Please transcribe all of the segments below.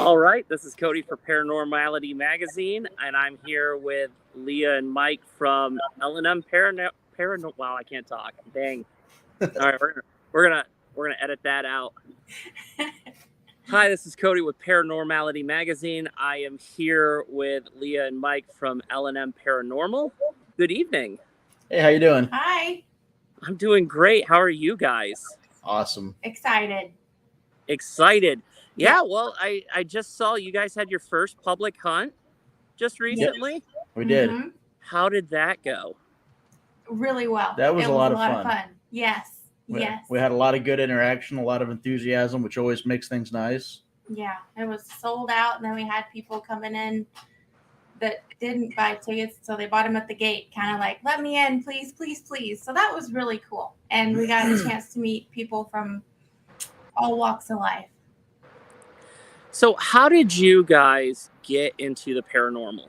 All right, this is Cody for Paranormality Magazine, and I'm here with Leah and Mike from L&M Paranormal. Wow, I can't talk. Dang. All right, we're gonna edit that out. Hi, this is Cody with Paranormality Magazine. I am here with Leah and Mike from L&M Paranormal. Good evening. Hey, how you doing? Hi. I'm doing great. How are you guys? Awesome. Excited. Yeah, well, I just saw you guys had your first public hunt just recently. Yep, we did. Mm-hmm. How did that go? Really well. That was a lot of fun. Yes. Yes. We had a lot of good interaction, a lot of enthusiasm, which always makes things nice. Yeah, it was sold out, and then we had people coming in that didn't buy tickets, so they bought them at the gate, kind of like, let me in, please, please, please. So that was really cool. And we got a chance to meet people from all walks of life. So how did you guys get into the paranormal?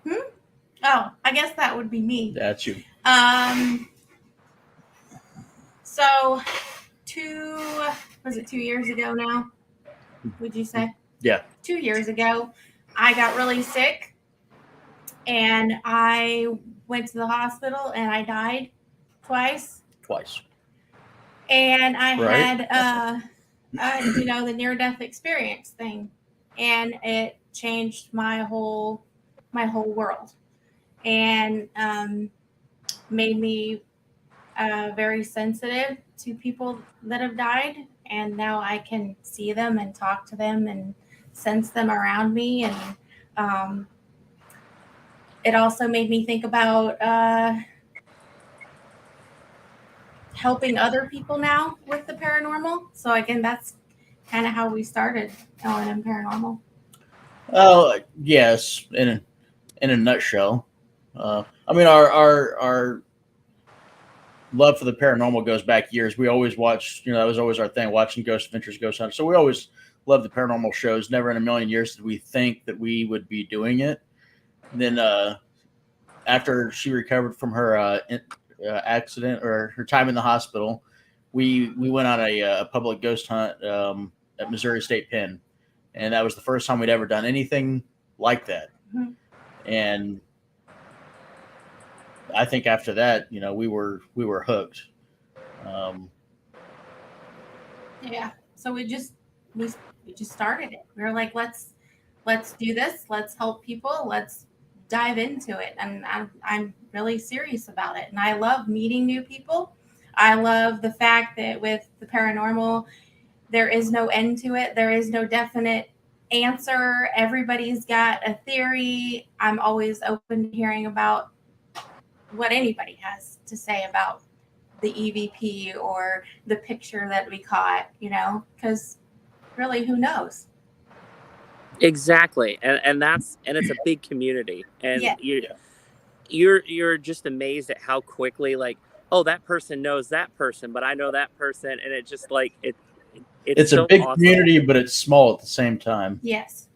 Oh, I guess that would be me. That's you. So 2 years ago now? Would you say? Yeah. 2 years ago, I got really sick, and I went to the hospital, and I died twice. And I had the near-death experience thing, and it changed my whole world, and made me very sensitive to people that have died, and now I can see them and talk to them and sense them around me, and it also made me think about helping other people now with the paranormal. So again, that's kind of how we started L&M Paranormal. Oh, yes, in a nutshell. I mean, our love for the paranormal goes back years. We always watched, that was always our thing, watching Ghost Adventures, Ghost Hunters. So we always loved the paranormal shows. Never in a million years did we think that we would be doing it. And then after she recovered from her accident or her time in the hospital, we went on a public ghost hunt at Missouri State Pen, and that was the first time we'd ever done anything like that. Mm-hmm. And I think after that, we were hooked. Yeah. So we just started it. We were like, let's do this. Let's help people. Let's dive into it. And I'm really serious about it. And I love meeting new people. I love the fact that with the paranormal, there is no end to it. There is no definite answer. Everybody's got a theory. I'm always open to hearing about what anybody has to say about the EVP or the picture that we caught, because really, who knows? Exactly. And it's a big community. And you're just amazed at how quickly, like, oh, that person knows that person, but I know that person, and it just like it's so a big awesome. Community, but it's small at the same time. Yes.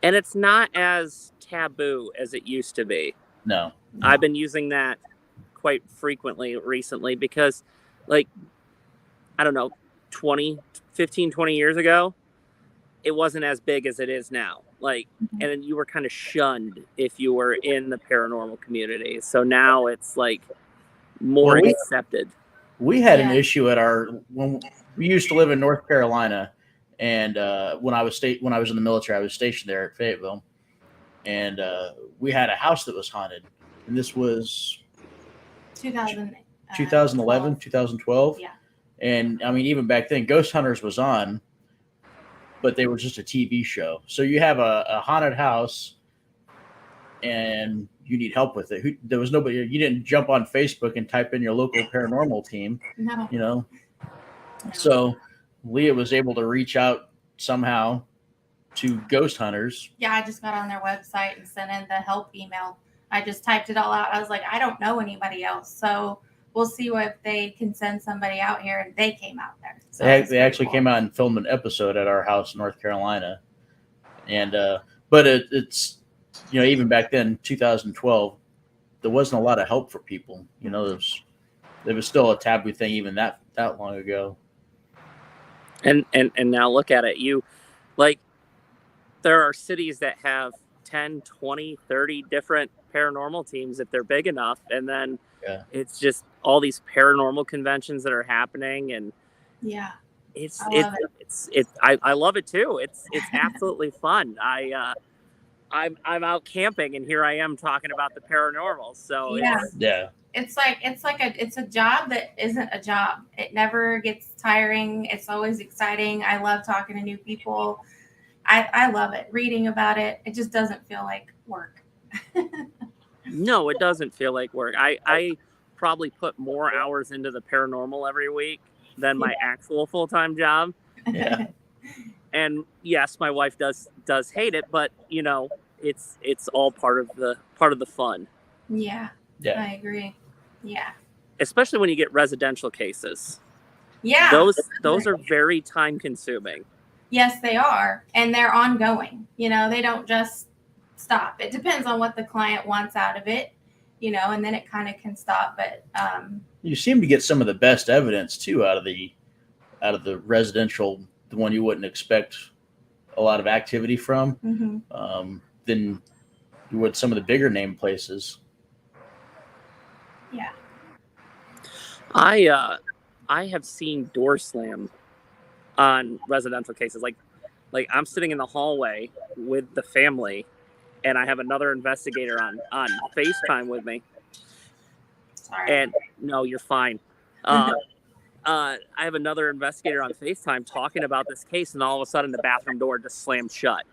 And it's not as taboo as it used to be. No. I've been using that quite frequently recently because, like, I don't know, 20 years ago, it wasn't as big as it is now. Like, and you were kind of shunned if you were in the paranormal community. So now it's like more accepted. We had an issue when we used to live in North Carolina, and when I was in the military, I was stationed there at Fayetteville, and we had a house that was haunted, and this was 2011, 2012. Yeah. And I mean, even back then, Ghost Hunters was on, but they were just a TV show. So you have a haunted house, and you need help with it. There was nobody. You didn't jump on Facebook and type in your local paranormal team. No. So Leah was able to reach out somehow to Ghost Hunters. Yeah, I just got on their website and sent in the help email. I just typed it all out. I was like, I don't know anybody else, so we'll see if they can send somebody out here. And they came out there. So they actually came out and filmed an episode at our house in North Carolina. And but it's even back then, 2012, there wasn't a lot of help for people. There was still a taboo thing even that long ago. And now look at it. You like there are cities that have 10, 20, 30 different paranormal teams if they're big enough, and then Yeah. it's just all these paranormal conventions that are happening, and Yeah. it's I it's love it. it's I love it too. It's absolutely fun. I'm out camping, and here I am talking about the paranormal. So Yeah. Yeah. It's a job that isn't a job. It never gets tiring. It's always exciting. I love talking to new people. I love it. Reading about it. It just doesn't feel like work. no, it doesn't feel like work. I probably put more hours into the paranormal every week than my actual full-time job. Yeah. And yes, my wife does hate it, but it's all part of the fun. Yeah. Yeah. I agree. Yeah. Especially when you get residential cases. Yeah. Those are very time consuming. Yes, they are. And they're ongoing. They don't just stop. It depends on what the client wants out of it, and then it kind of can stop. But You seem to get some of the best evidence too out of the residential, the one you wouldn't expect a lot of activity from, than you would some of the bigger name places. Yeah. I have seen door slam on residential cases. Like I'm sitting in the hallway with the family, and I have another investigator on FaceTime with me. Sorry. And no, you're fine. I have another investigator on FaceTime talking about this case, and all of a sudden the bathroom door just slammed shut.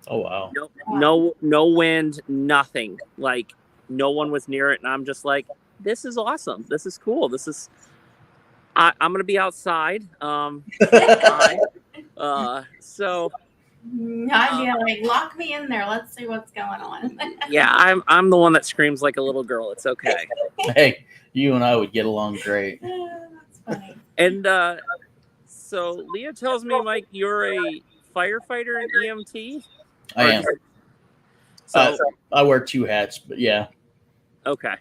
Oh wow. No wind, nothing. Like no one was near it, and I'm just like, this is awesome. This is cool. I'm gonna be outside. So I'd be like, lock me in there. Let's see what's going on. yeah, I'm the one that screams like a little girl. It's okay. Hey, you and I would get along great. That's funny. And so Leah tells me, Mike, you're a firefighter and EMT. I am. So I wear two hats, but yeah. Okay.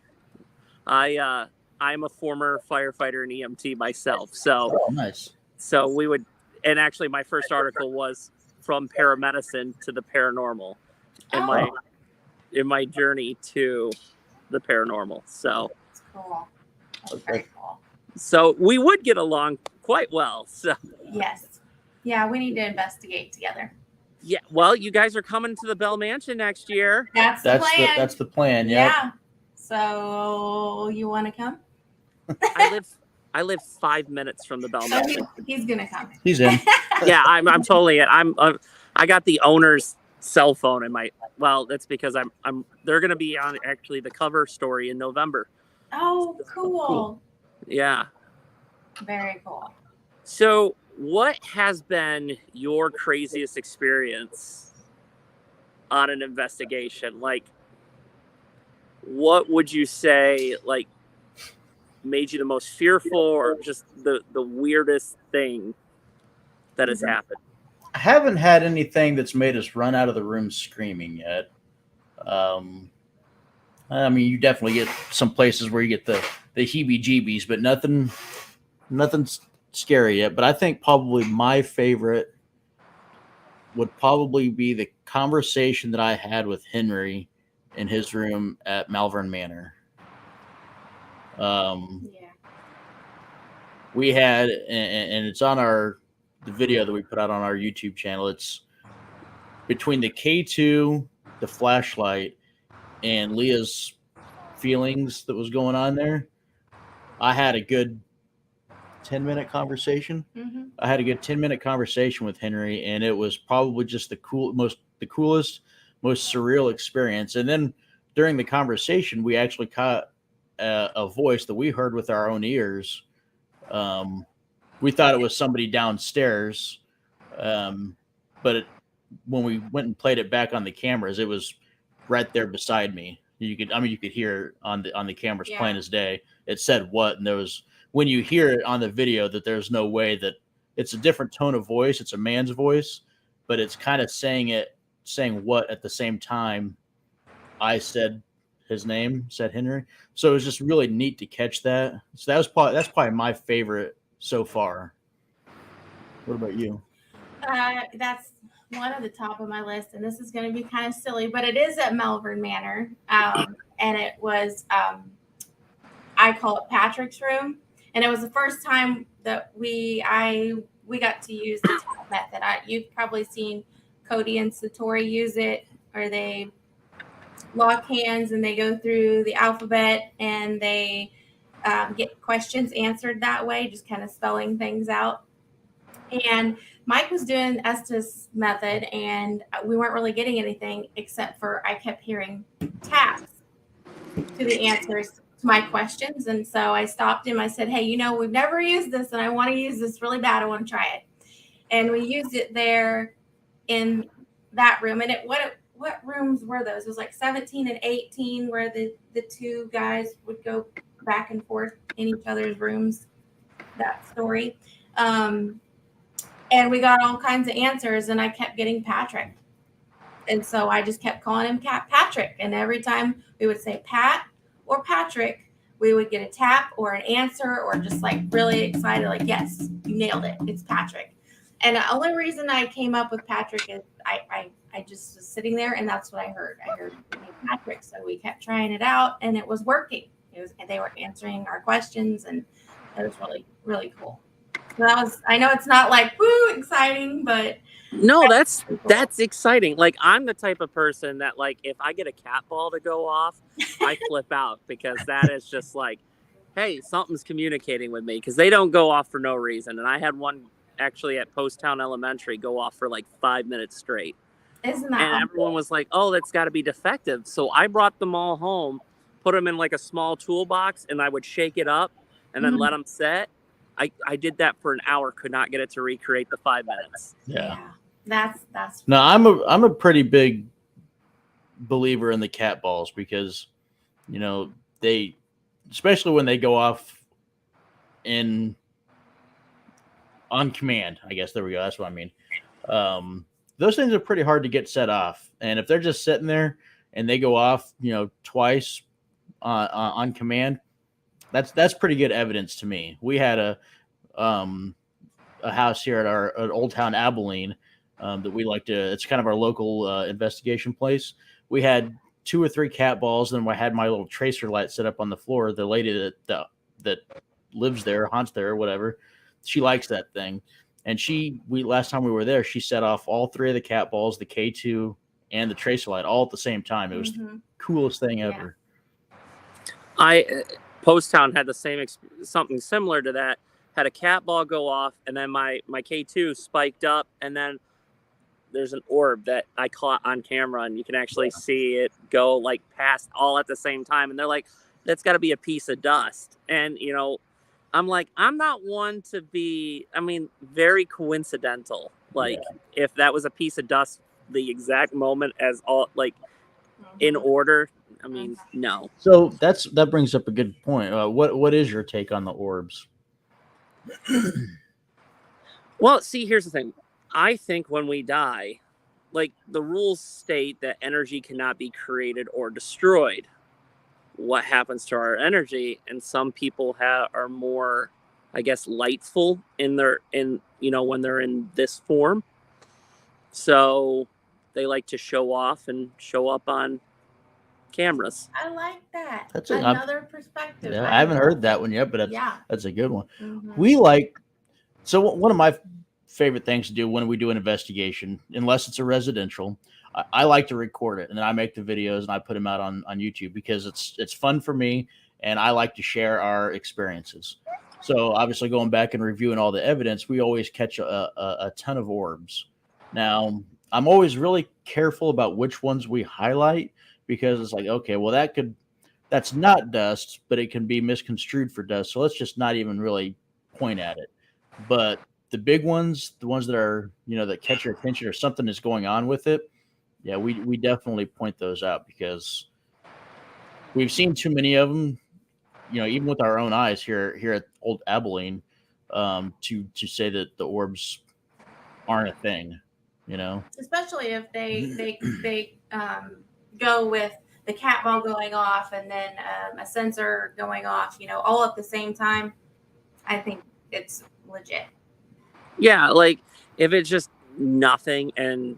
I'm a former firefighter and EMT myself. So nice. So we would, and actually my first article was from paramedicine to the paranormal in my journey to the paranormal. So that's cool. That's very cool. So we would get along quite well. So yes. Yeah, we need to investigate together. Yeah, well, you guys are coming to the Bell Mansion next year. That's the plan. That's the plan. Yep. Yeah. So you want to come? I live 5 minutes from the Bell Mansion. He's gonna come. He's in. Yeah, I'm totally in. I got the owner's cell phone in my. Well, that's because they're gonna be on actually the cover story in November. Oh, cool. Yeah. Very cool. So, what has been your craziest experience on an investigation? Like, what would you say, like, made you the most fearful, or just the weirdest thing that has happened? I haven't had anything that's made us run out of the room screaming yet. I mean, you definitely get some places where you get the heebie-jeebies, but nothing's scary yet. But I think probably my favorite would probably be the conversation that I had with Henry in his room at Malvern Manor. We had, and it's on the video that we put out on our YouTube channel. It's between the K2, the flashlight, and Leah's feelings that was going on there. I had a good 10-minute conversation. Mm-hmm. I had a good 10-minute conversation with Henry, and it was probably just the coolest, most surreal experience. And then during the conversation, we actually caught a voice that we heard with our own ears. We thought it was somebody downstairs, but when we went and played it back on the cameras, it was right there beside me. You could hear it on the cameras plain as day. It said what, and there was, when you hear it on the video, that there's no way that it's a different tone of voice. It's a man's voice, but it's kind of saying what at the same time. I said his name, said Henry. So it was just really neat to catch that. So that's probably my favorite so far. What about you? That's one of the top of my list, and this is going to be kind of silly, but it is at Malvern Manor, and it was I call it Patrick's room, and it was the first time that we got to use the tap method. You've probably seen Cody and Satori use it, or they lock hands and they go through the alphabet and they get questions answered that way, just kind of spelling things out. And Mike was doing Estes method, and we weren't really getting anything except for I kept hearing taps to the answers to my questions. And so I stopped him. I said, hey, we've never used this, and I want to use this really bad. I want to try it. And we used it there in that room. And what rooms were those? It was like 17 and 18, where the two guys would go back and forth in each other's rooms. That story. And we got all kinds of answers, and I kept getting Patrick. And so I just kept calling him Patrick. And every time we would say Pat or Patrick, we would get a tap or an answer, or just like really excited, like, yes, you nailed it. It's Patrick. And the only reason I came up with Patrick is I just was sitting there, and that's what I heard. I heard Patrick. So we kept trying it out, and it was working. They were answering our questions, and it was really, really cool. So I know it's not like woo exciting, but no, that's exciting. Like, I'm the type of person that, like, if I get a cat ball to go off, I flip out, because that is just like, hey, something's communicating with me, because they don't go off for no reason. And I had one actually at Post-Town Elementary go off for like 5 minutes straight. Isn't that and everyone was like, oh, that's got to be defective. So I brought them all home, put them in like a small toolbox, and I would shake it up and then let them set. I did that for an hour, could not get it to recreate the 5 minutes. Yeah. That's no, I'm a pretty big believer in the cat balls, because they, especially when they go off on command, I guess, there we go, that's what I mean. Those things are pretty hard to get set off, and if they're just sitting there and they go off twice on command, that's pretty good evidence to me. We had a house here at Old Town Abilene that we like to, it's kind of our local investigation place. We had 2 or 3 cat balls, and I had my little tracer light set up on the floor. The lady that lives there, haunts there, or whatever, she likes that thing. And last time we were there, she set off all 3 of the cat balls, the K2 and the tracer light, all at the same time. It was the coolest thing ever. Post-Town had the same, something similar to that. Had a cat ball go off, and then my K2 spiked up, and then there's an orb that I caught on camera, and you can actually see it go like past all at the same time. And they're like, that's got to be a piece of dust. And, I'm like, I'm not one to be, very coincidental. Like, if that was a piece of dust, the exact moment as all, like, in order, no. So that brings up a good point. What is your take on the orbs? Well, see, here's the thing. I think when we die, like, the rules state that energy cannot be created or destroyed. What happens to our energy? And some people are more, I guess, lightful when they're in this form. So they like to show off and show up on cameras. I like that. That's another perspective. Yeah, I haven't heard that one yet, but that's a good one. So one of my favorite things to do when we do an investigation, unless it's a residential, I like to record it, and then I make the videos and I put them out on YouTube, because it's fun for me, and I like to share our experiences. So obviously, going back and reviewing all the evidence, we always catch a ton of orbs. Now, I'm always really careful about which ones we highlight, because it's like, okay, well, that's not dust, but it can be misconstrued for dust. So let's just not even really point at it. But the big ones, the ones that are, that catch your attention, or something is going on with it, yeah, we definitely point those out, because we've seen too many of them, even with our own eyes here at Old Abilene, to say that the orbs aren't a thing, Especially if they go with the cat ball going off, and then a sensor going off, all at the same time. I think it's legit. Yeah, like if it's just nothing and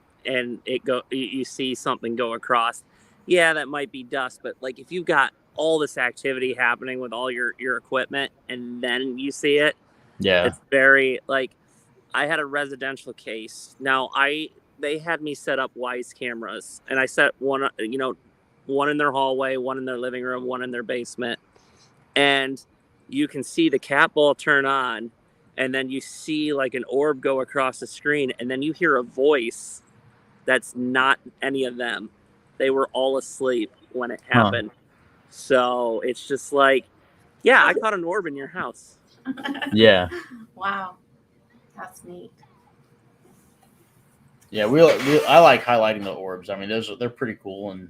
you see something go across, yeah, that might be dust. But like if you've got all this activity happening with all your equipment and then you see it, Yeah. it's very like I had a residential case. Now they had me set up Wise cameras, and I set one, one in their hallway, one in their living room, one in their basement, and you can see the cat ball turn on, and then you see like an orb go across the screen, and then you hear a voice that's not any of them. They were all asleep when it Huh. happened. So it's just like, yeah, I caught an orb in your house. Yeah. Wow, that's neat. Yeah, I like highlighting the orbs. I mean, they're pretty cool. And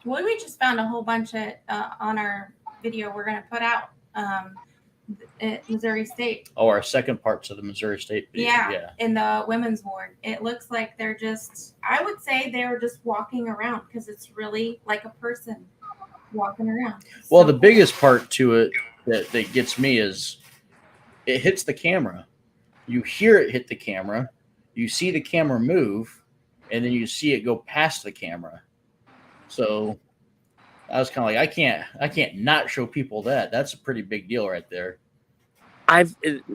Well, we just found a whole bunch of on our video we're going to put out at Missouri State. oh, our second parts of the Missouri State video. Yeah, in the women's ward. It looks like they're just, I would say they were just walking around because it's really like a person walking around. Well, So the biggest part to it that gets me is it hits the camera. You hear it hit the camera, you see the camera move, and then you see it go past the camera. So I was kind of like, I can't not show people that. That's a pretty big deal right there.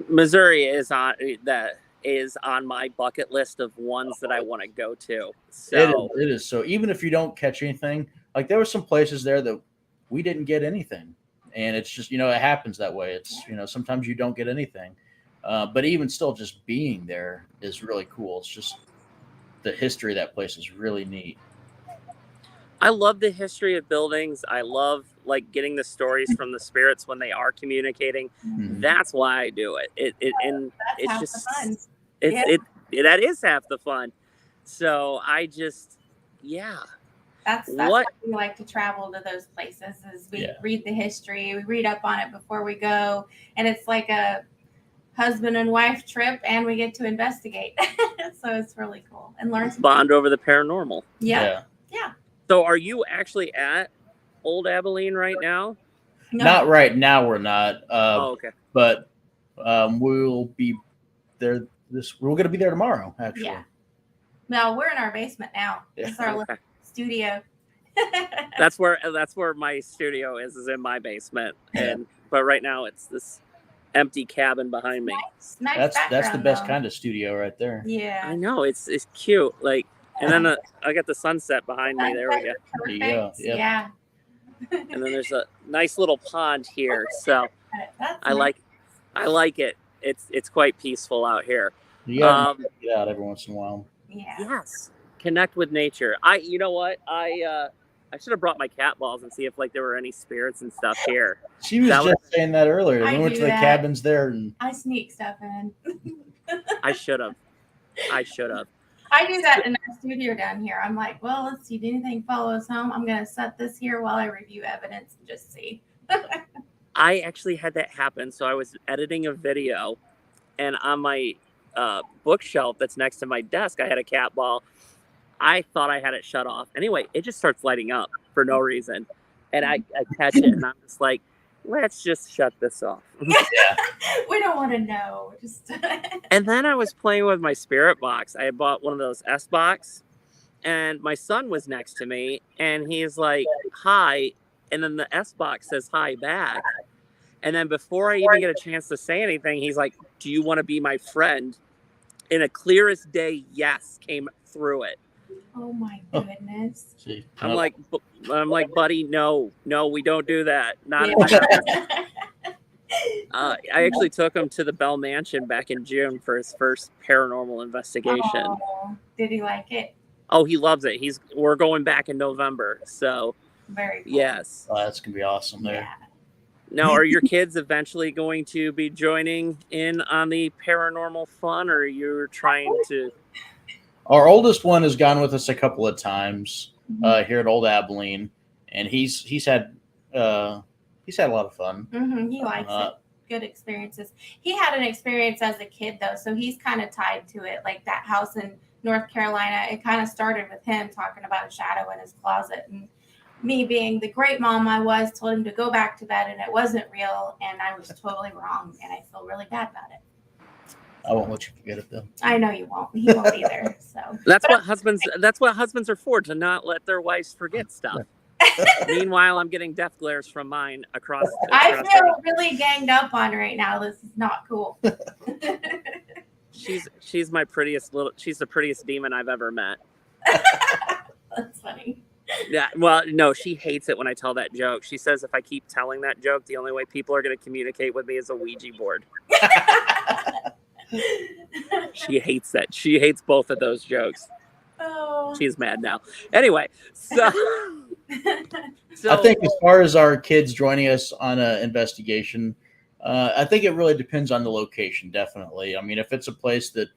Missouri is on my bucket list of ones that I want to go to. So It is. So even if you don't catch anything, like there were some places there that we didn't get anything, and it's just, it happens that way. It's, sometimes you don't get anything, but even still, just being there is really cool. It's just the history of that place is really neat. I love the history of buildings. I love like getting the stories from the spirits when they are communicating. Mhm. That's why I do it. And that's it's half just the fun. that is half the fun. So I just, yeah. That's why we like to travel to those places. Is we read the history, we read up on it before we go, and it's like a husband and wife trip, and we get to investigate. So it's really cool and learn some bond over the paranormal. Yeah. So are you actually at Old Abilene right now? No. Not right now. We're not. Okay. But we'll be there. We're going to be there tomorrow. Actually. Yeah. No, we're in our basement now. Yeah. This is our little studio. That's where my studio is in my basement, but right now it's this empty cabin behind me. Nice that's the best kind of studio right there. Yeah, I know, it's cute. Like, and then I got the sunset behind me. There we go. Perfect. Yeah. And then there's a nice little pond here, so I like it. It's quite peaceful out here. You gotta get out every once in a while. Yeah. Yes. Connect with nature. You know what? I should have brought my cat balls and see if like there were any spirits and stuff here. She was just saying that earlier. We went to the cabins there and I sneak stuff in. I should have. I do that in our studio down here. I'm like, well, let's see. If anything follows home, I'm going to set this here while I review evidence and just see. I actually had that happen. So I was editing a video, and on my bookshelf that's next to my desk, I had a cat ball. I thought I had it shut off. Anyway, it just starts lighting up for no reason. And I catch it, and I'm just like, let's just shut this off. We don't want to know. And then I was playing with my spirit box. I had bought one of those S box, and my son was next to me, and he's like, hi. And then the S box says hi back. And then before I even get a chance to say anything, he's like, do you want to be my friend? And a clear as day yes came through it. Oh my goodness. I'm like, buddy, no, we don't do that. Not in the I actually took him to the Bell Mansion back in June for his first paranormal investigation. Oh, did he like it? Oh, he loves it. We're going back in November. So very cool. Yes. Oh, that's gonna be awesome there. Yeah. Now, are your kids eventually going to be joining in on the paranormal fun, or you're trying to? Our oldest one has gone with us a couple of times here at Old Abilene, and he's had a lot of fun. Mm-hmm. He likes it. Good experiences. He had an experience as a kid though, so he's kind of tied to it. Like that house in North Carolina, it kind of started with him talking about a shadow in his closet, and me being the great mom I was, told him to go back to bed, and it wasn't real, and I was totally wrong, and I feel really bad about it. I won't let you forget it though. I know you won't. He won't either. So That's what husbands are for, to not let their wives forget stuff. Meanwhile, I'm getting death glares from mine across. I feel really ganged up on right now. This is not cool. She's the prettiest demon I've ever met. That's funny. Yeah, well, no, she hates it when I tell that joke. She says if I keep telling that joke, the only way people are going to communicate with me is a Ouija board. She hates that. She hates both of those jokes. Oh. She's mad now. Anyway, so I think as far as our kids joining us on an investigation, I think it really depends on the location. Definitely. I mean, if it's a place that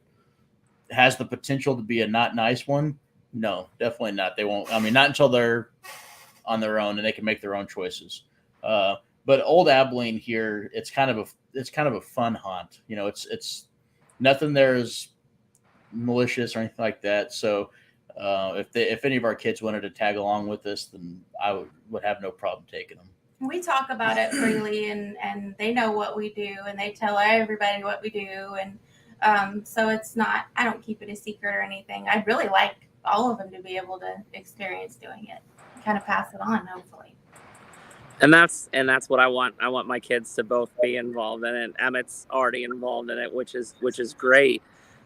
has the potential to be a not nice one, no, definitely not. They won't. I mean, not until they're on their own and they can make their own choices. But Old Abilene here, it's kind of a fun haunt. You know, it's nothing there is malicious or anything like that. So if any of our kids wanted to tag along with us, then I would have no problem taking them. We talk about it freely, and they know what we do, and they tell everybody what we do, and so it's not. I don't keep it a secret or anything. I'd really like all of them to be able to experience doing it, kind of pass it on, hopefully. And that's what I want. I want my kids to both be involved in it. Emmett's already involved in it, which is great.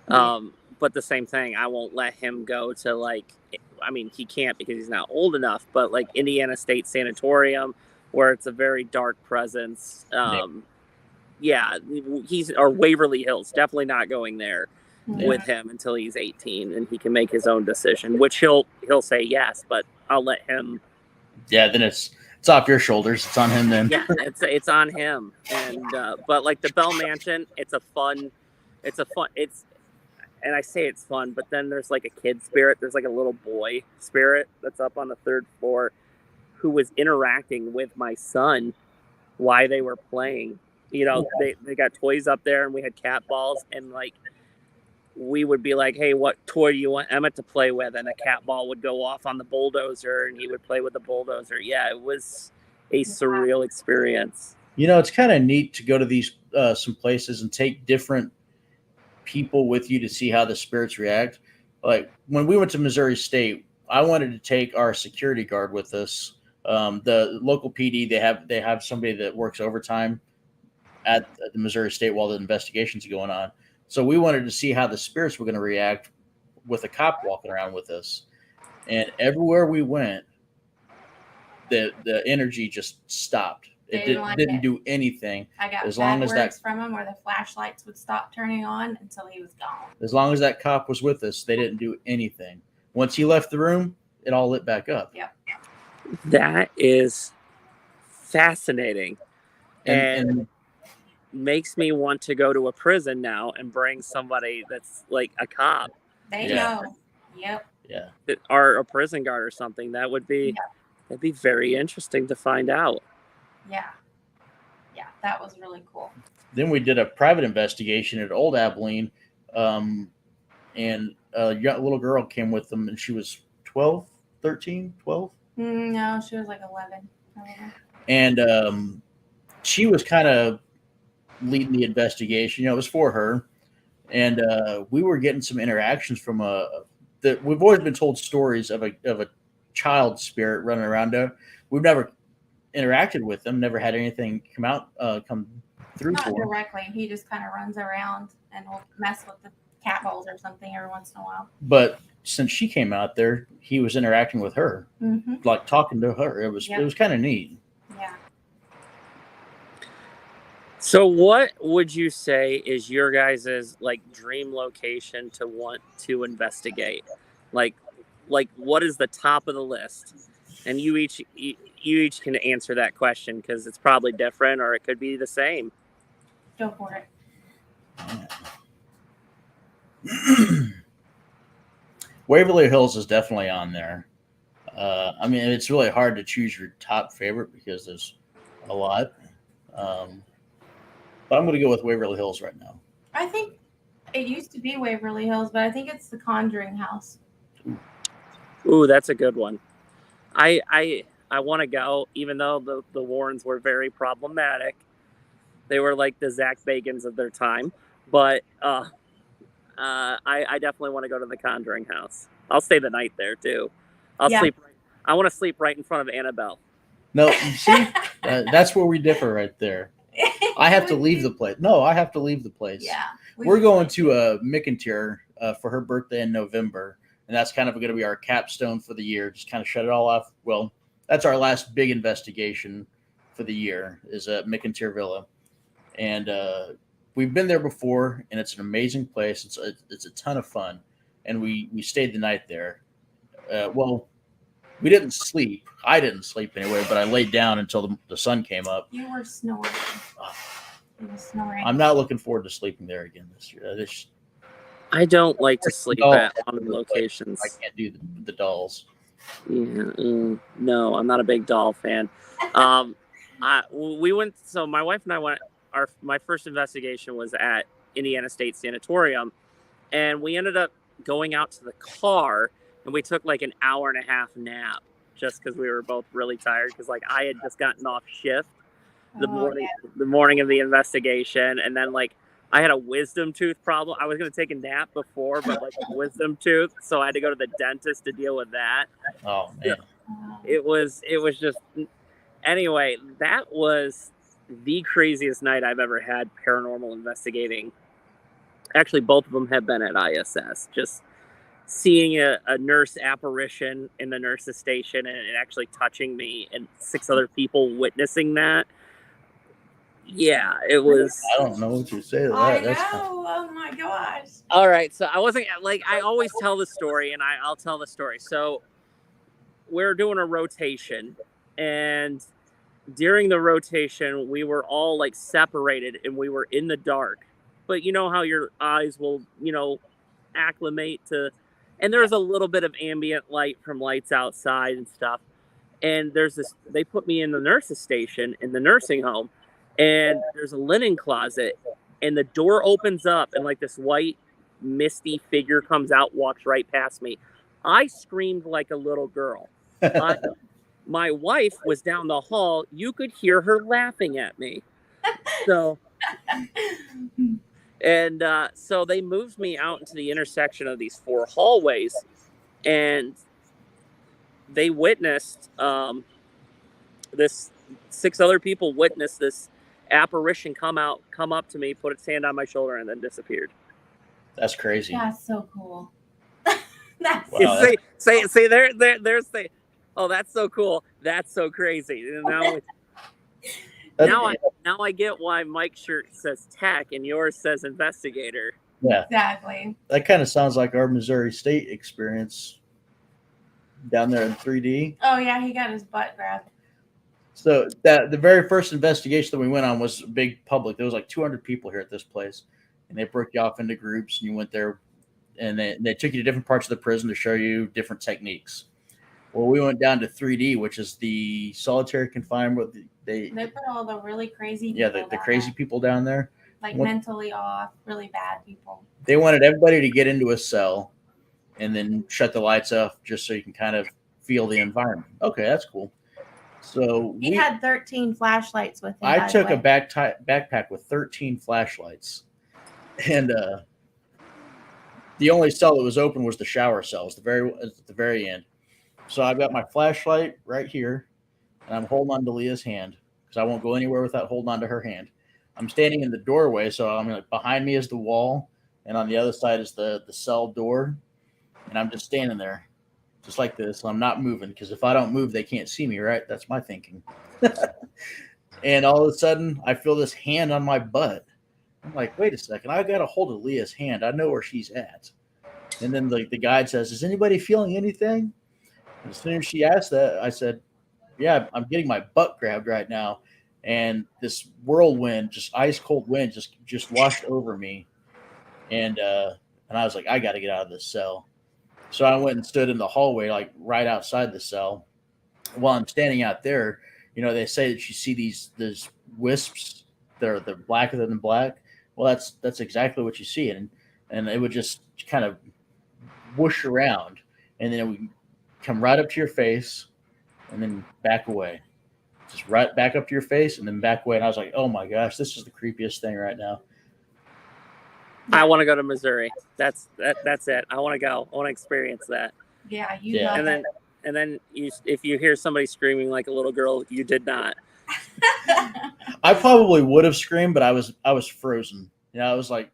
But the same thing, I won't let him go to, like, I mean, he can't because he's not old enough, but like Indiana State Sanatorium, where it's a very dark presence. Yeah, or Waverly Hills, definitely not going there with him until he's 18 and he can make his own decision, which he'll say yes, but I'll let him. Yeah, then it's off your shoulders. It's on him then. Yeah, it's on him. And but like the Bell Mansion, and I say it's fun, but then there's like a kid spirit. There's like a little boy spirit that's up on the 3rd floor who was interacting with my son while they were playing. You know, they got toys up there and we had cat balls, and like we would be like, hey, what toy do you want Emmett to play with? And a cat ball would go off on the bulldozer and he would play with the bulldozer. Yeah, it was a surreal experience. You know, it's kind of neat to go to these some places and take different people with you to see how the spirits react. Like when we went to Missouri State, I wanted to take our security guard with us. The local PD, they have somebody that works overtime at the Missouri State while the investigation's going on. So we wanted to see how the spirits were going to react with a cop walking around with us. And everywhere we went, the energy just stopped. It didn't do anything. I got as long as that from him where the flashlights would stop turning on until he was gone. As long as that cop was with us, they didn't do anything. Once he left the room, it all lit back up. Yep. That is fascinating. And makes me want to go to a prison now and bring somebody that's like a cop. They know. Yep. Yeah. Or a prison guard or something. That'd be very interesting to find out. Yeah. Yeah, that was really cool. Then we did a private investigation at Old Abilene, and a little girl came with them, and she was 12, 13, 12? No, she was like 11. And she was kind of leading the investigation. You know, it was for her. And we were getting some interactions from we've always been told stories of a child spirit running around there. We've never interacted with them, never had anything come through. Not directly. He just kind of runs around and will mess with the cat balls or something every once in a while. But since she came out there, he was interacting with her, like talking to her. It was kind of neat. Yeah. So what would you say is your guys' like dream location to want to investigate? Like what is the top of the list? And you each can answer that question because it's probably different or it could be the same. Go for it. Waverly Hills is definitely on there. I mean, it's really hard to choose your top favorite because there's a lot. But I'm going to go with Waverly Hills right now. I think it used to be Waverly Hills, but I think it's the Conjuring House. Ooh, that's a good one. I want to go, even though the Warrens were very problematic. They were like the Zach Bagans of their time. But I definitely want to go to the Conjuring house. I'll stay the night there too. I'll Yeah. sleep. I want to sleep right in front of Annabelle. No, you see, that's where we differ right there. I have to leave the place. No, I have to leave the place. Yeah. We're going to McIntyre for her birthday in November, and that's kind of going to be our capstone for the year. Just kind of shut it all off. Well, that's our last big investigation for the year is at McIntyre Villa, and we've been there before, and it's an amazing place. It's a ton of fun, and we stayed the night there. Well, we didn't sleep. I didn't sleep anyway, but I laid down until the sun came up. You were snoring. You were snoring. I'm not looking forward to sleeping there again this year. I don't like to sleep at haunted locations. I can't do the dolls. Yeah, no, I'm not a big doll fan. We went. So my wife and I went. My first investigation was at Indiana State Sanatorium, and we ended up going out to the car, and we took like an hour and a half nap just because we were both really tired. Because like I had just gotten off shift the morning of the investigation, and then like I had a wisdom tooth problem. I was going to take a nap before, but like a wisdom tooth, so I had to go to the dentist to deal with that. Oh man, it was just. Anyway, that was the craziest night I've ever had paranormal investigating. Actually, both of them have been at ISS. Just seeing a nurse apparition in the nurse's station and it actually touching me and 6 other people witnessing that. Yeah, it was. I don't know what you say to that. I know. Oh my gosh. All right, so I wasn't like I always tell the story, and I'll tell the story. So we're doing a rotation, and during the rotation, we were all like separated, and we were in the dark. But you know how your eyes will, acclimate to, and there's a little bit of ambient light from lights outside and stuff. And there's this. They put me in the nurse's station in the nursing home. And there's a linen closet, and the door opens up, and like this white, misty figure comes out, walks right past me. I screamed like a little girl. My wife was down the hall. You could hear her laughing at me. So they moved me out into the intersection of these 4 hallways, and they witnessed this. 6 other people witnessed this apparition come up to me, put its hand on my shoulder, and then disappeared. That's crazy. That's so cool. That's wow, say there's the. Oh, that's so cool. That's so crazy. Now I get why Mike's shirt says tech and yours says investigator. Yeah, exactly. That kind of sounds like our Missouri State experience down there in 3D. Oh yeah, he got his butt grabbed. So the very first investigation that we went on was big public. There was like 200 people here at this place, and they broke you off into groups, and you went there, and they took you to different parts of the prison to show you different techniques. Well, we went down to 3D, which is the solitary confinement. They put all the really crazy people. Yeah, the crazy people down there. Like mentally off, really bad people. They wanted everybody to get into a cell and then shut the lights off just so you can kind of feel the environment. Okay, that's cool. So he had 13 flashlights with him. I took a backpack with 13 flashlights, and the only cell that was open was the shower cells, at the very end. So I've got my flashlight right here, and I'm holding on to Leah's hand because I won't go anywhere without holding on to her hand. I'm standing in the doorway, so I'm like behind me is the wall, and on the other side is the cell door, and I'm just standing there. Just like this. I'm not moving because if I don't move, they can't see me, right? That's my thinking. And all of a sudden, I feel this hand on my butt. I'm like, wait a second. I got a hold of Leah's hand. I know where she's at. And then the guide says, is anybody feeling anything? And as soon as she asked that, I said, yeah, I'm getting my butt grabbed right now. And this whirlwind, just ice cold wind, just washed over me. And I was like, I got to get out of this cell. So I went and stood in the hallway, like right outside the cell. While I'm standing out there, they say that you see these wisps. They're blacker than black. Well, that's exactly what you see, and it would just kind of whoosh around, and then it would come right up to your face, and then back away, just right back up to your face, and then back away. And I was like, oh my gosh, this is the creepiest thing right now. I want to go to Missouri. That's it. I want to go. I want to experience that. Yeah, you Yeah. love it. And then if you hear somebody screaming like a little girl, you did not. I probably would have screamed, but I was frozen. I was like,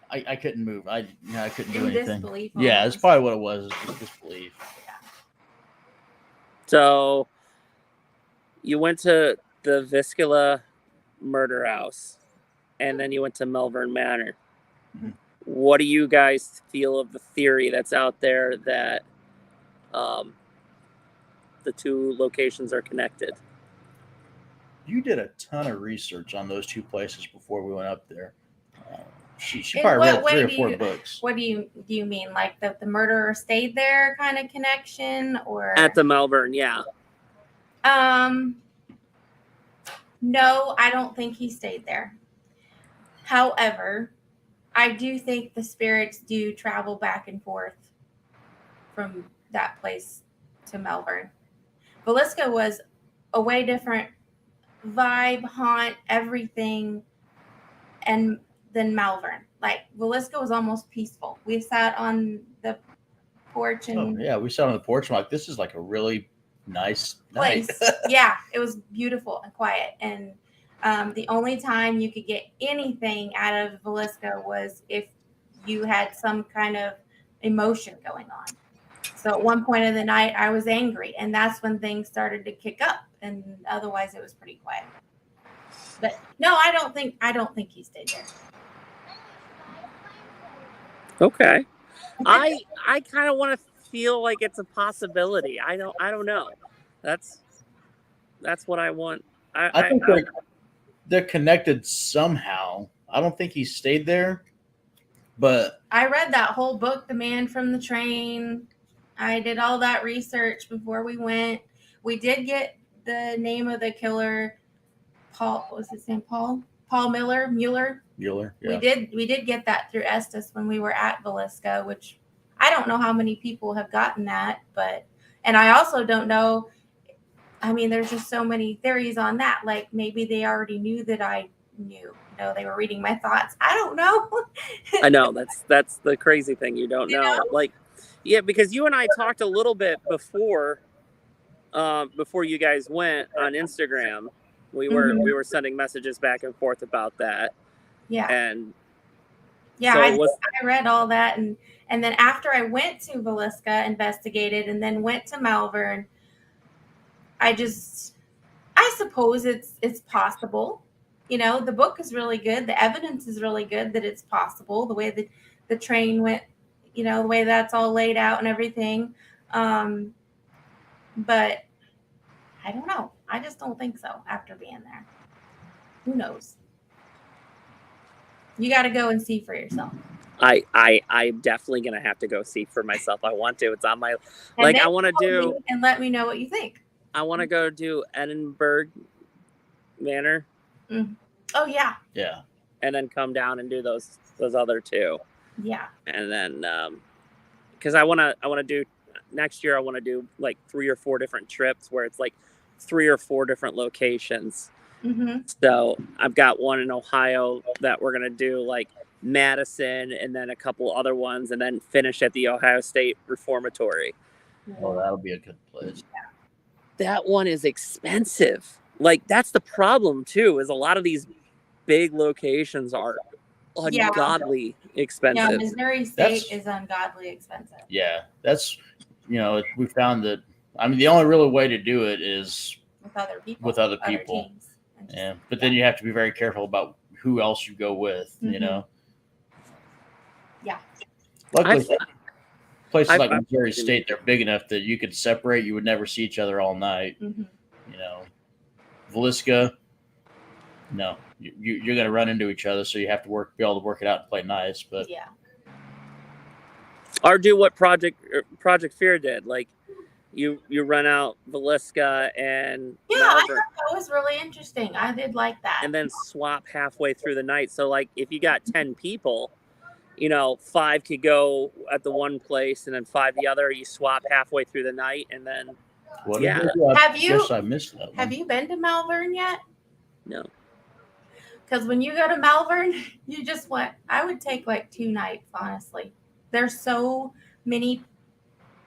I couldn't move. I couldn't do In anything. disbelief Yeah, that's almost. probably what it was. Just disbelief. So you went to the Viscula murder house, and then you went to Melbourne Manor. Mhm. What do you guys feel of the theory that's out there that the two locations are connected? You did a ton of research on those two places before we went up there. She In probably what read way 3 or do 4 you- books. What do you mean? Like the murderer stayed there kind of connection, or At the Melbourne, yeah. No, I don't think he stayed there. However, I do think the spirits do travel back and forth from that place to Melbourne. Velisca was a way different vibe, haunt, everything, and than Malvern. Like Velisca was almost peaceful. We sat on the porch Oh and yeah, we sat on the porch. I'm like, this is like a really nice place. night. Yeah, it was beautiful and quiet. And the only time you could get anything out of Velisca was if you had some kind of emotion going on. So at one point of the night, I was angry, and that's when things started to kick up. And otherwise, it was pretty quiet. But no, I don't think he stayed there. Okay. I kind of want to feel like it's a possibility. I don't know. That's what I want. I think they're connected somehow. I don't think he stayed there, but I read that whole book, The Man from the Train. I did all that research before we went. We did get the name of the killer, Paul. What was his name? Paul Mueller. Mueller. Yeah. We did get that through Estes when we were at Velisca, which I don't know how many people have gotten that, and I also don't know. I mean, there's just so many theories on that. Like maybe they already knew that I knew. They were reading my thoughts. I don't know. I know that's the crazy thing. You don't know. Like, yeah, because you and I talked a little bit before you guys went on Instagram. We were sending messages back and forth about that. Yeah. And yeah, so I read all that, and then after I went to Velisca, investigated, and then went to Malvern, I suppose it's possible. The book is really good. The evidence is really good that it's possible. The way that the train went, the way that's all laid out and everything. But I don't know. I just don't think so after being there. Who knows? You got to go and see for yourself. I'm definitely gonna have to go see for myself. I want to. It's on my I want to do and let me know what you think. I want to go do Edinburgh Manor. Mm. Oh yeah. Yeah. And then come down and do those other two. Yeah. And then because I want to do next year. I want to do like 3 or 4 different trips where it's like 3 or 4 different locations. Mm-hmm. So I've got one in Ohio that we're gonna do, like Madison, and then a couple other ones, and then finish at the Ohio State Reformatory. Oh, that'll be a good place. That one is expensive. Like that's the problem too. Is a lot of these big locations are ungodly expensive. Yeah, Missouri State is ungodly expensive. Yeah, that's we found that. I mean, the only real way to do it is with other people. Teams. Yeah, but then you have to be very careful about who else you go with. Mm-hmm. Yeah. Luckily, places like Missouri State, they're big enough that you could separate. You would never see each other all night. Mm-hmm. Velisca, no, you're going to run into each other, so you have to be able to work it out and play nice. But yeah. Or do what Project Fear did, like you run out Velisca and Malvern. I thought that was really interesting. I did like that. And then swap halfway through the night. So like if you got 10 people, 5 could go at the one place and then 5 the other. You swap halfway through the night and then I missed that one. Have you been to Malvern yet? No. Because when you go to Malvern, you just want, I would take like 2 nights, honestly. There's so many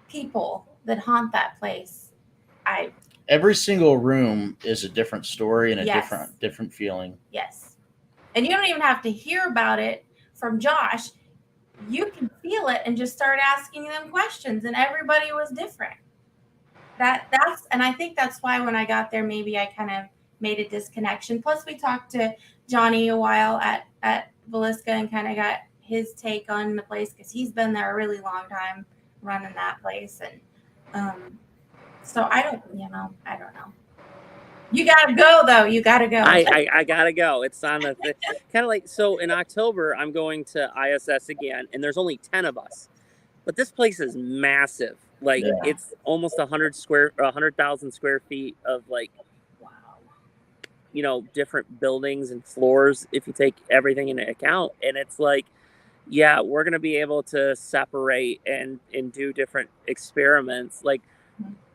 people that haunt that place. Every single room is a different story and a Yes. different feeling. Yes. And you don't even have to hear about it from Josh. You can feel it and just start asking them questions, and everybody was different. And I think that's why when I got there, maybe I kind of made a disconnection. Plus, we talked to Johnny a while at Velisca and kind of got his take on the place because he's been there a really long time running that place. And so I don't know. You got to go, though. You got to go. I gotta go. It's on the kind of like, so in October, I'm going to ISS again, and there's only 10 of us. But this place is massive. Like, it's almost 100,000 square feet of, like, Wow. Different buildings and floors if you take everything into account. And it's like, yeah, we're going to be able to separate and do different experiments. Like,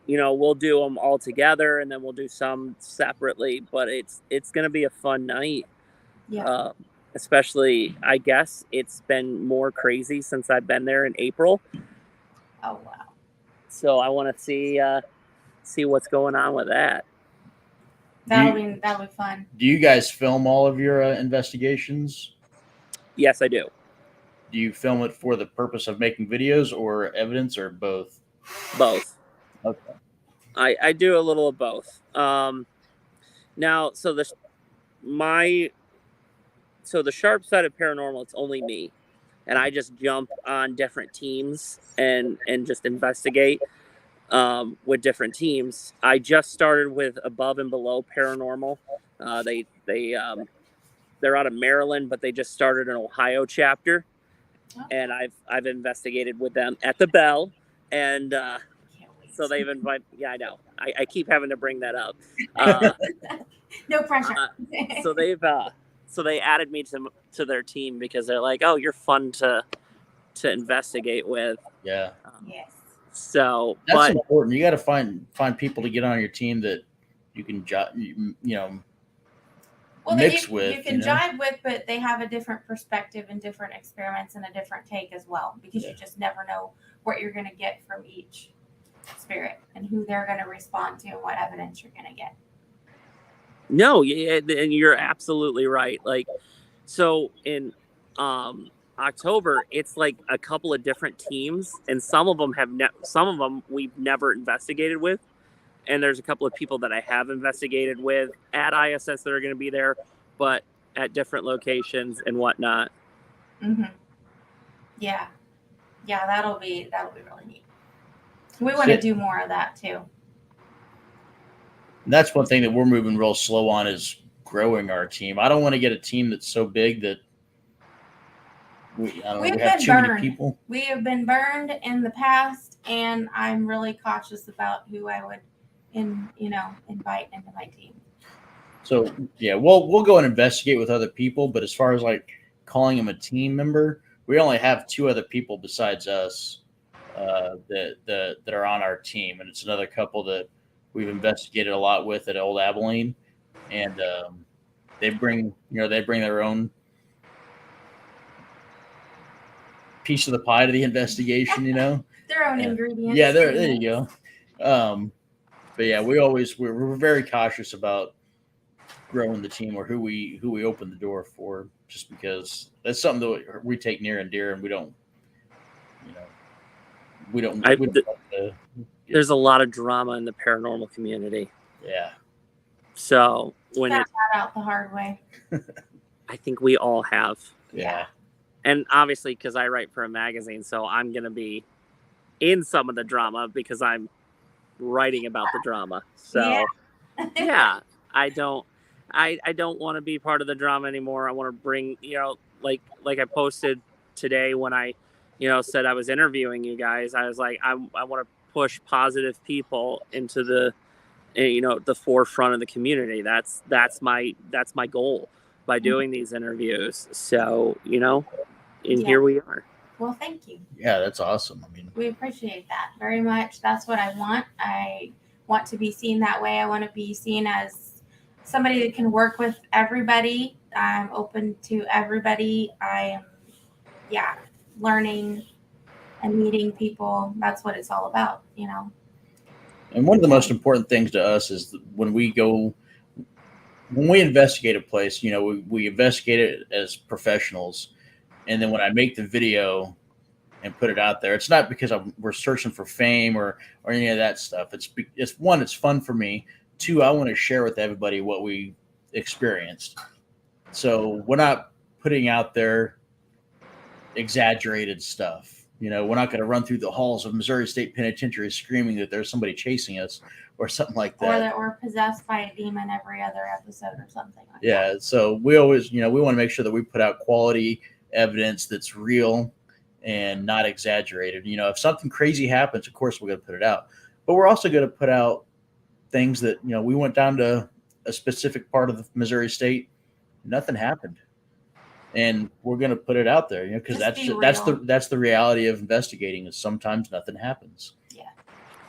we'll do them all together and then we'll do some separately, but it's going to be a fun night. Yeah. Especially, I guess it's been more crazy since I've been there in April. Oh, wow. So I want to see what's going on with that. That'll be fun. Do you guys film all of your investigations? Yes, I do. Do you film it for the purpose of making videos or evidence, or both? Both. Okay. I do a little of both. Now, so the sharp side of paranormal, it's only me, and I just jump on different teams and just investigate with different teams. I just started with Above and Below Paranormal. They're out of Maryland, but they just started an Ohio chapter, and I've investigated with them at the Bell, and so they've invited. Yeah, I know. I keep having to bring that up. No pressure. So they added me to their team because they're like, oh, you're fun to investigate with. Yeah. Yes. So that's important. You got to find people to get on your team that you can mix with. You can jive with, but they have a different perspective and different experiments and a different take as well, because you just never know what you're going to get from each spirit and who they're going to respond to and what evidence you're going to get. No, and you're absolutely right. Like, so in October, it's like a couple of different teams, and some of them we've never investigated with, and there's a couple of people that I have investigated with at ISS that are going to be there, but at different locations and whatnot. Mm-hmm. Yeah, that'll be really neat. We want to do more of that too. And that's one thing that we're moving real slow on, is growing our team. I don't want to get a team that's so big that we have too many people. We have been burned in the past, and I'm really cautious about who I would invite into my team. So yeah, we'll go and investigate with other people, but as far as like calling them a team member, we only have 2 other people besides us that are on our team, and it's another couple that we've investigated a lot with at Old Abilene, and they bring their own piece of the pie to the investigation, their own ingredients. Yeah, there you go. But yeah, we're very cautious about growing the team or who we open the door for, just because that's something that we take near and dear, and we don't. There's a lot of drama in the paranormal community. Yeah. So when found that out the hard way. I think we all have. Yeah. And obviously, because I write for a magazine, so I'm going to be in some of the drama because I'm writing about the drama. So yeah, I don't want to be part of the drama anymore. I want to bring, like I posted today when I, said I was interviewing you guys. I was like, I want to push positive people into the, the forefront of the community. That's my goal by doing these interviews. So, here we are. Well, thank you. Yeah, that's awesome. I mean, we appreciate that very much. That's what I want. I want to be seen that way. I want to be seen as somebody that can work with everybody I'm open to everybody. I am, learning and meeting people. That's what it's all about, And one of the most important things to us is when we investigate a place, we investigate it as professionals. And then when I make the video and put it out there, it's not because we're searching for fame or any of that stuff. It's one, it's fun for me. Two, I want to share with everybody what we experienced. So we're not putting out there exaggerated stuff. We're not going to run through the halls of Missouri State Penitentiary screaming that there's somebody chasing us or something like that. Or that we're possessed by a demon every other episode or something like that. Yeah. So we always, we want to make sure that we put out quality evidence that's real and not exaggerated. If something crazy happens, of course, we're going to put it out. But we're also going to put out things that, we went down to a specific part of the Missouri State, nothing happened. And we're going to put it out there, because that's the reality of investigating, is sometimes nothing happens.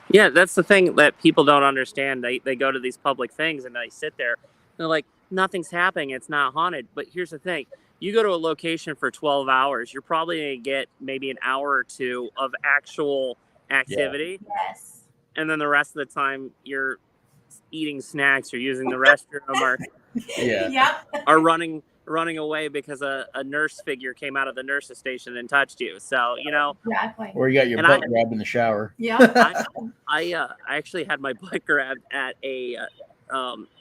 Yeah, that's the thing that people don't understand. They go to these public things and they sit there. They're like, nothing's happening. It's not haunted. But here's the thing. You go to a location for 12 hours, you're probably going to get maybe an hour or two of actual activity. Yeah. Yes. And then the rest of the time you're eating snacks or using the restroom or or running away because a nurse figure came out of the nurse's station and touched you. So, Exactly. Or you got your butt grabbed in the shower. Yeah. I actually had my butt grabbed at a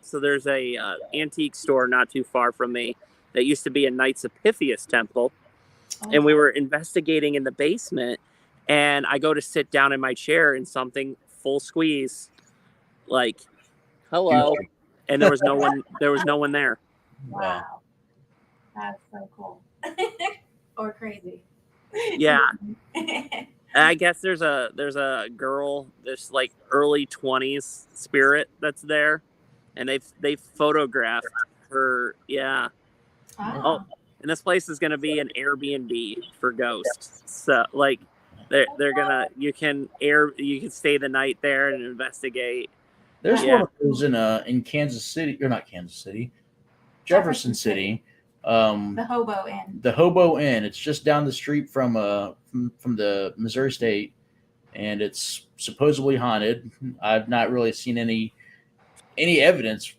so there's a antique store not too far from me that used to be a Knights of Pythias temple. Oh. And we were investigating in the basement, and I go to sit down in my chair and something full squeeze, like, hello. And there was no one there. Wow. That's so cool. Or crazy. Yeah. I guess there's a girl, this like early 20s spirit that's there, and they photographed her. Yeah. Oh, and this place is going to be an Airbnb for ghosts. So like they're gonna you can stay the night there and investigate. There's one of those in Kansas City, or not Kansas City, Jefferson City. The Hobo Inn. The Hobo Inn. It's just down the street from the Missouri State, and it's supposedly haunted. I've not really seen any evidence,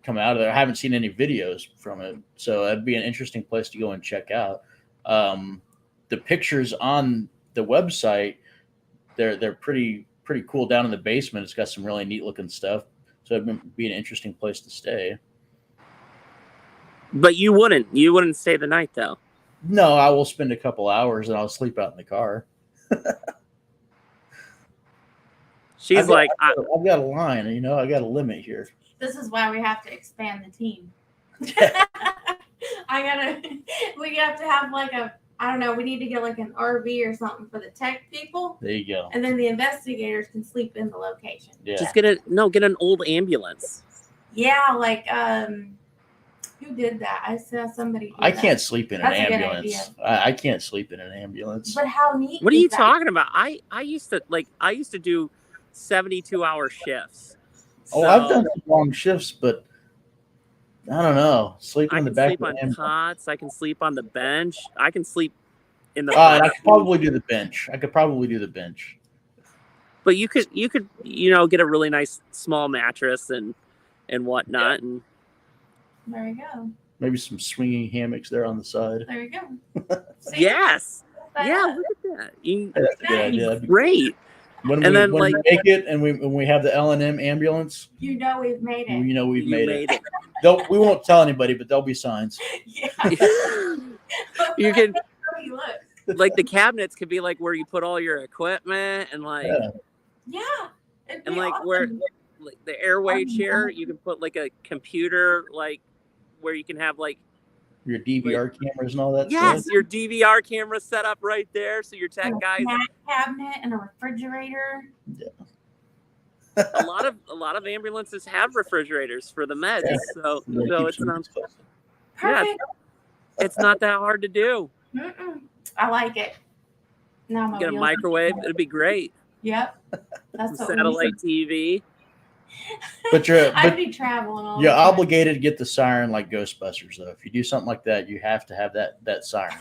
come out of there. I haven't seen any videos from it, so that'd be an interesting place to go and check out. The pictures on the website, they're pretty cool down in the basement. It's got some really neat looking stuff, so it'd be an interesting place to stay. But you wouldn't stay the night though. No, I will spend a couple hours and I'll sleep out in the car. I've got a line, I got a limit here. This is why we have to expand the team. We have to have we need to get like an RV or something for the tech people. There you go. And then the investigators can sleep in the location. Yeah. Just get an old ambulance. Yeah, who did that? I saw somebody. I can't sleep in an ambulance. I can't sleep in an ambulance. But how neat? What are you talking about? I used to do 72-hour shifts. So I've done some long shifts, but I don't know. Sleeping in the back. I can sleep on cots. I can sleep on the bench. I can sleep in the. I could probably do the bench. But you could get a really nice small mattress and whatnot, and there you go. Maybe some swinging hammocks there on the side. There you go. Yes. Yeah. Look at that. That's a good idea. Great. When we make it and we have the L&M ambulance, we've made it. We've made it. We won't tell anybody, but there'll be signs. Yeah. You can like the cabinets could be like where you put all your equipment and like and like awesome. Where like the airway chair you can put like a computer like where you can have like your DVR cameras and all that. Yes, your DVR camera set up right there, so your tech guys. Cabinet and a refrigerator. Yeah. A lot of ambulances have refrigerators for the meds, so it's not. Perfect. It's not that hard to do. I like it. Get a microwave; it'd be great. Yep. That's satellite TV. But you're I'd but be traveling all you're the time. obligated to get the siren like Ghostbusters though. If you do something like that, you have to have that siren.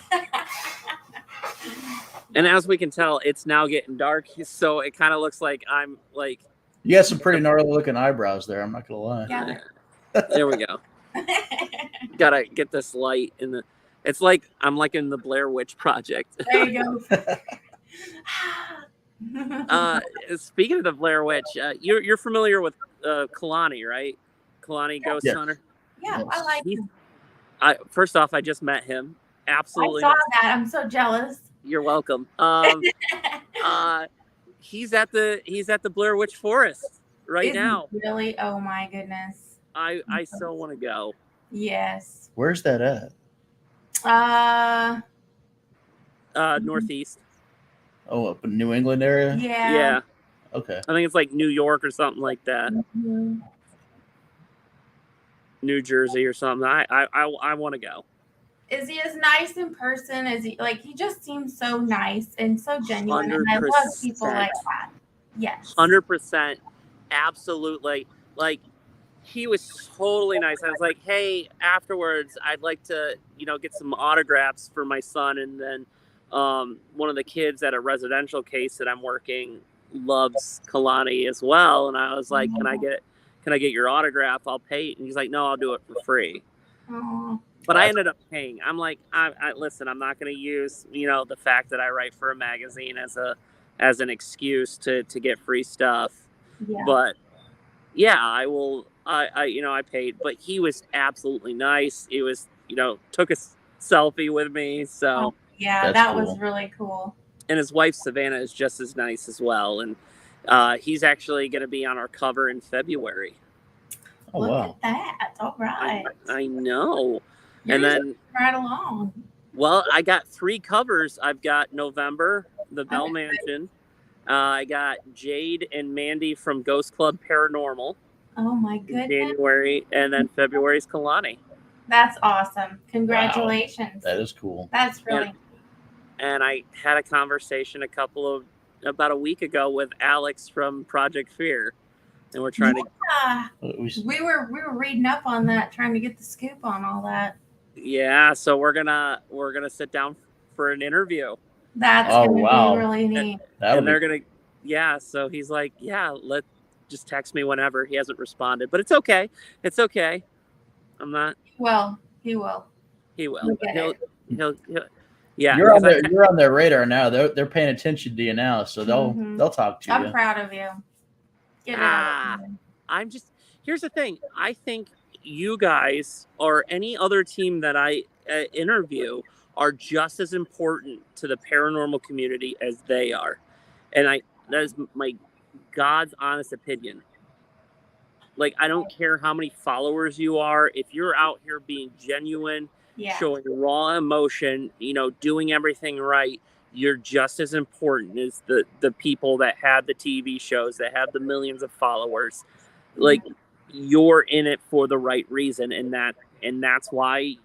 And as we can tell, it's now getting dark, so it kind of looks like I'm like. You got some pretty gnarly looking eyebrows there. I'm not gonna lie. Yeah. There we go. Gotta get this light in the. It's like I'm like in the Blair Witch Project. There you go. Speaking of the Blair Witch, you're familiar with Kalani, right? Kalani Ghost Yes. Hunter. Yeah, I like him. First off, I just met him. Absolutely. I saw that. I'm so jealous. You're welcome. He's at the Blair Witch Forest right Is now. he really? Oh my goodness. I still want to go. Yes. Where's that at? Northeast. Oh, up in New England area. Yeah. Okay. I think it's like New York or something like that. Mhm. New Jersey or something. I want to go. Is he as nice in person? Is he like he just seems so nice and so genuine, and I love people 100%. like that. Yes. 100%. Absolutely. Like he was totally nice. I was like, hey, afterwards, I'd like to, get some autographs for my son. And then one of the kids at a residential case that I'm working loves Kalani as well. And I was like, can I get your autograph? I'll pay it. And he's like, no, I'll do it for free. Aw. But I ended up paying. I'm like, I listen, I'm not going to use, the fact that I write for a magazine as an excuse to get free stuff. Yeah. But yeah, I will. I paid, but he was absolutely nice. It was, took a selfie with me. So Yeah, That's that cool. was really cool. and his wife Savannah is just as nice as well. And he's actually going to be on our cover in February. Oh Look wow. at that. All right. I know. You're And then, just right along. well, I got 3 covers. I've got November, the Bell Okay. Mansion. I got Jade and Mandy from Ghost Club Paranormal Oh my in goodness. January, and then February's Kalani. That's awesome. Congratulations. That is cool. That's really And I had a conversation about a week ago with Alex from Project Fear, and we're trying to. we were reading up on that, trying to get the scoop on all that. Yeah, so we're gonna sit down for an interview, That's Oh, gonna wow. be really neat. That'll and they're be gonna. Yeah, so he's like, yeah, just text me whenever. He hasn't responded, but it's okay. It's okay. I'm not. Well, he will. He will. He'll get He'll. Yeah. you're on because their you're on their radar now. They're paying attention to you now, so Mhm. they'll talk to I'm you. proud of you. Get it Ah. I'm just. Here's the thing. I think you guys or any other team that I interview are just as important to the paranormal community as they are, and that is my God's honest opinion. Like, I don't care how many followers you are. If you're out here being genuine, Yeah. showing raw emotion, doing everything right, you're just as important as the people that have the TV shows, that have the millions of followers. Like, you're in it for the right reason, and that's why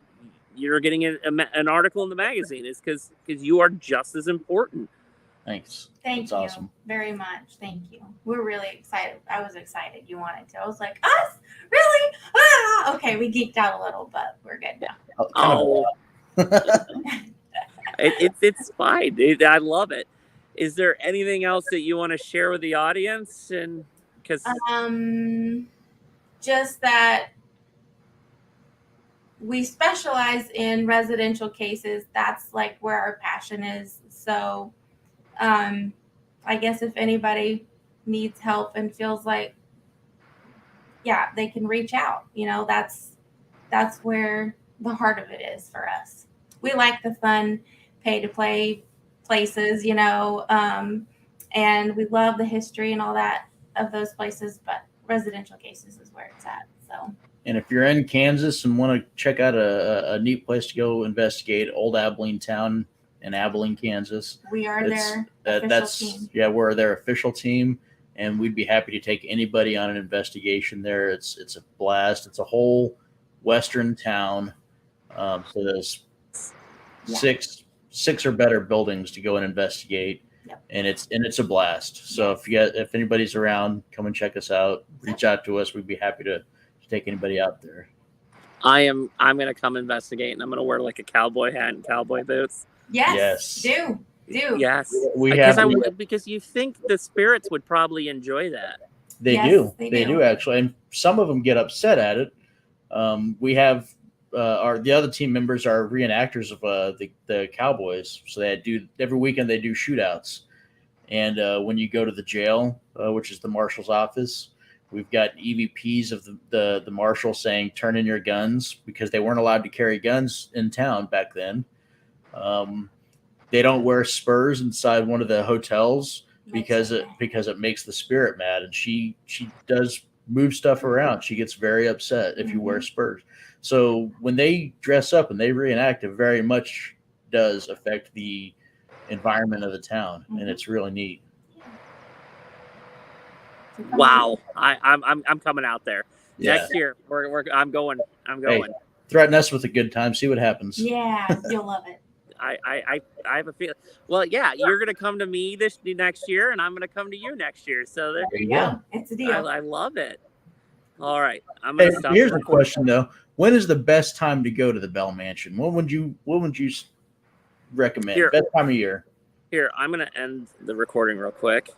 you're getting an article in the magazine, is because you are just as important. Thanks. Thank That's you awesome. very much. Thank you. We're really excited. I was excited you wanted to. I was like, us? Really? Ah! Okay, we geeked out a little, but we're good now. Oh, it's fine. I love it. Is there anything else that you want to share with the audience? And because Just that we specialize in residential cases. That's like where our passion is. So I guess if anybody needs help and feels like, yeah, they can reach out. That's where the heart of it is for us. We like the fun pay to play places, and we love the history and all that of those places, but residential cases is where it's at. So And if you're in Kansas and want to check out a neat place to go investigate, Old Abilene Town in Abilene, Kansas. we are their official That's team. yeah, we're their official team, and we'd be happy to take anybody on an investigation there. It's a blast. It's a whole western town, so there's Yeah. six or better buildings to go and investigate. Yep. and it's a blast. So if anybody's around, come and check us out. Reach out to us. We'd be happy to take anybody out there. I'm gonna come investigate, and I'm gonna wear like a cowboy hat and cowboy boots. Yes. Do. Yes, We because have because you think the spirits would probably enjoy that. They Yes, do. they They do. do actually, and some of them get upset at it. We have the other team members are reenactors of the Cowboys, so they do every weekend. They do shootouts, and when you go to the jail, which is the marshal's office, we've got EVPs of the marshal saying "turn in your guns" because they weren't allowed to carry guns in town back then. They don't wear spurs inside one of the hotels because it makes the spirit mad, and she does move stuff around. She gets very upset if you wear spurs. So when they dress up and they reenact, it very much does affect the environment of the town, and it's really neat. Wow, I'm coming out there next Yeah. year. I'm going. Hey, threaten us with a good time. See what happens. Yeah, you'll love it. I have a feeling. Well, yeah, you're gonna come to me this next year, and I'm gonna come to you next year. So There you go. It's a deal. I love it. All right, I'm gonna stop. Here's the question though: when is the best time to go to the Bell Mansion? What would you recommend? Here. Best time of year? Here, I'm gonna end the recording real quick.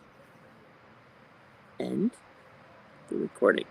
End the recording.